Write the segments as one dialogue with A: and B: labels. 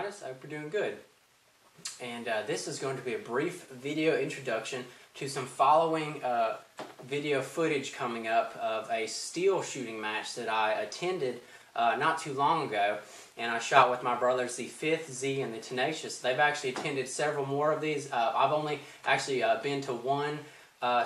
A: tinnitus. I hope you're doing good. And this is going to be a brief video introduction to some following video footage coming up of a steel shooting match that I attended not too long ago. And I shot with my brothers, the TenaciousZ and the TenaciousZ. They've actually attended several more of these. I've only actually been to one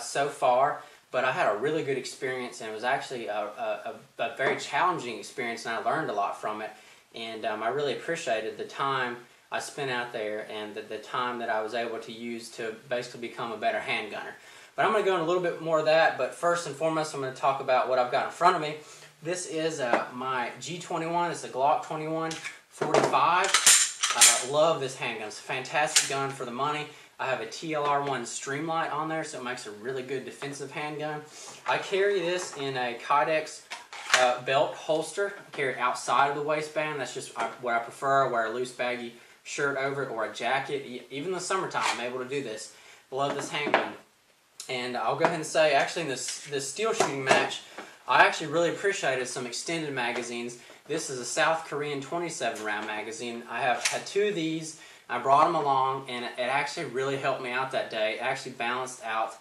A: so far, but I had a really good experience, and it was actually a very challenging experience, and I learned a lot from it. And I really appreciated the time I spent out there and the time that I was able to use to basically become a better handgunner. But I'm going to go into a little bit more of that, but first and foremost I'm going to talk about what I've got in front of me. This is my G21. It's a Glock 21 45. I love this handgun. It's a fantastic gun for the money. I have a TLR1 Streamlight on there, so it makes a really good defensive handgun. I carry this in a Kydex belt holster. I carry it outside of the waistband. That's just what I prefer. I wear a loose baggy shirt over it or a jacket. Even in the summertime, I'm able to do this. Love this handgun. And I'll go ahead and say, actually in this steel shooting match, I actually really appreciated some extended magazines. This is a South Korean 27 round magazine. I have had two of these. I brought them along, and it actually really helped me out that day. It actually balanced out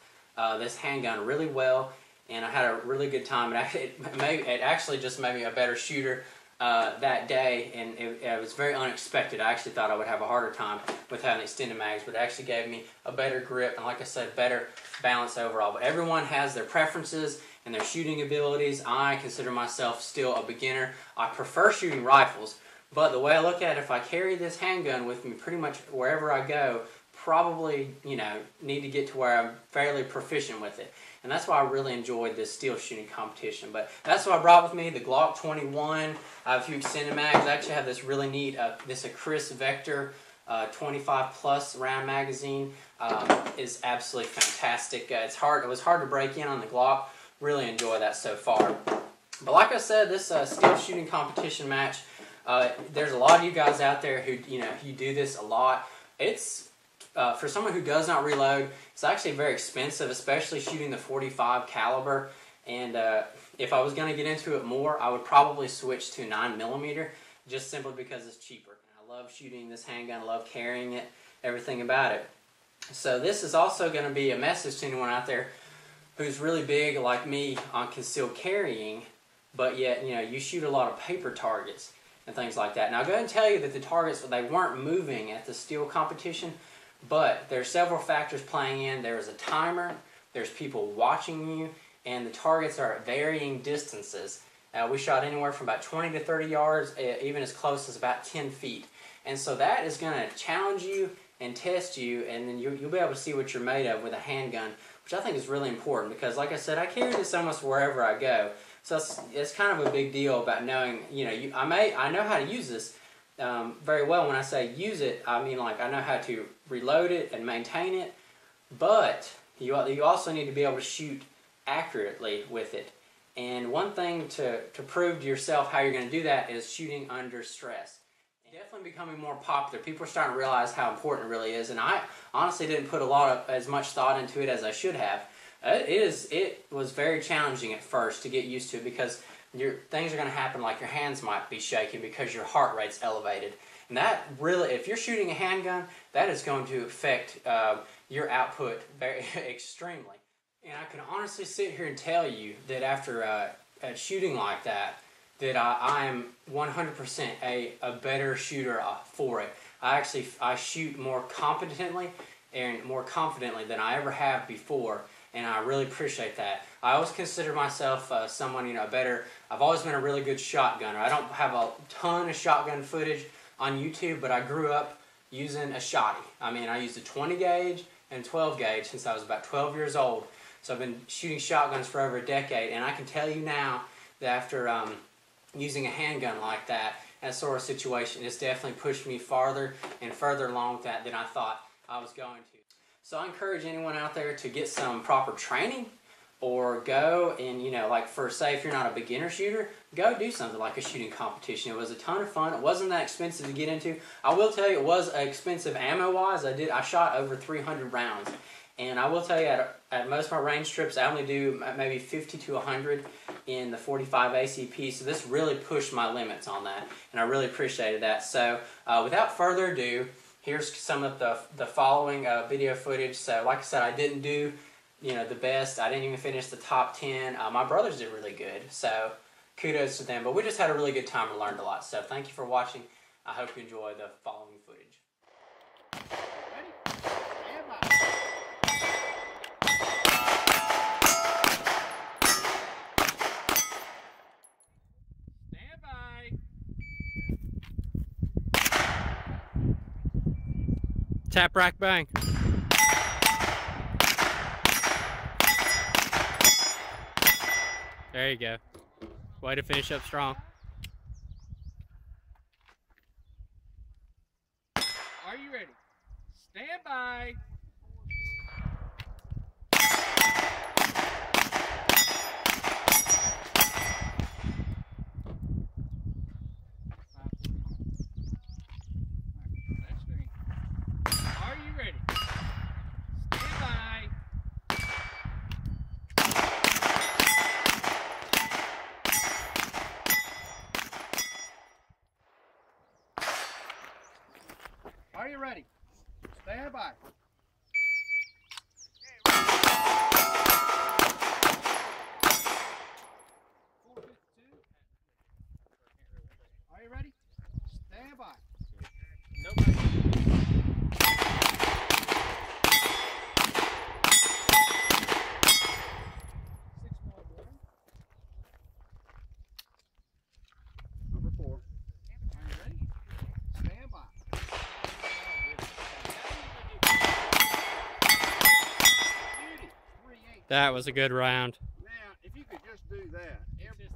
A: this handgun really well, and I had a really good time. It actually just made me a better shooter that day, and it was very unexpected. I actually thought I would have a harder time with having extended mags, but it actually gave me a better grip and, like I said, better balance overall. But everyone has their preferences and their shooting abilities. I consider myself still a beginner. I prefer shooting rifles, but the way I look at it, if I carry this handgun with me pretty much wherever I go, probably, need to get to where I'm fairly proficient with it. And that's why I really enjoyed this steel shooting competition. But that's what I brought with me, the Glock 21. I have a few extended mags. I actually have this really neat, this Chris Vector 25 plus round magazine. Is absolutely fantastic. It was hard to break in on the Glock. Really enjoy that so far. But like I said, this steel shooting competition match, there's a lot of you guys out there who you do this a lot. It's for someone who does not reload, it's actually very expensive, especially shooting the 45 caliber. And if I was going to get into it more, I would probably switch to 9mm, just simply because it's cheaper. And I love shooting this handgun. I love carrying it, everything about it. So this is also going to be a message to anyone out there who's really big like me on concealed carrying, but yet you shoot a lot of paper targets and things like that. Now I'll go ahead and tell you that the targets, they weren't moving at the steel competition, but there's several factors playing in. There's a timer, there's people watching you, and the targets are at varying distances. We shot anywhere from about 20 to 30 yards, even as close as about 10 feet. And so that is going to challenge you and test you, and then you'll be able to see what you're made of with a handgun, which I think is really important because, like I said, I carry this almost wherever I go. So it's kind of a big deal about knowing, I know how to use this very well. When I say use it, I mean like I know how to reload it and maintain it, but you also need to be able to shoot accurately with it. And one thing to prove to yourself how you're going to do that is shooting under stress. Definitely becoming more popular. People are starting to realize how important it really is, and I honestly didn't put as much thought into it as I should have. It was very challenging at first to get used to, because things are going to happen, like your hands might be shaking because your heart rate's elevated. And that really, if you're shooting a handgun, that is going to affect your output very extremely. And I can honestly sit here and tell you that after shooting like that I am 100% a better shooter for it. I shoot more competently and more confidently than I ever have before, and I really appreciate that. I always consider myself someone, I've always been a really good shotgunner. I don't have a ton of shotgun footage on YouTube, but I grew up using a shotty. I mean, I used a 20 gauge and 12 gauge since I was about 12 years old. So I've been shooting shotguns for over a decade, and I can tell you now that after using a handgun like that sort of situation, it's definitely pushed me farther and further along with that than I thought I was going to. So I encourage anyone out there to get some proper training, or go and, like say if you're not a beginner shooter, go do something like a shooting competition. It was a ton of fun. It wasn't that expensive to get into. I will tell you, it was expensive ammo-wise. I shot over 300 rounds. And I will tell you, at most of my range trips, I only do maybe 50 to 100 in the 45 ACP, so this really pushed my limits on that, and I really appreciated that. So without further ado, here's some of the following video footage. So like I said, I didn't do the best. I didn't even finish the top 10. My brothers did really good, so kudos to them. But we just had a really good time and learned a lot. So thank you for watching. I hope you enjoy the following footage. Tap, rack, bang. There you go. Way to finish up strong.
B: Are you ready? Stand by. Are you ready? Stand by. Are you ready? Stand by. Nobody. Number 4. Are you ready? Stand by.
A: That was a good round.
B: Now, if you could just do that every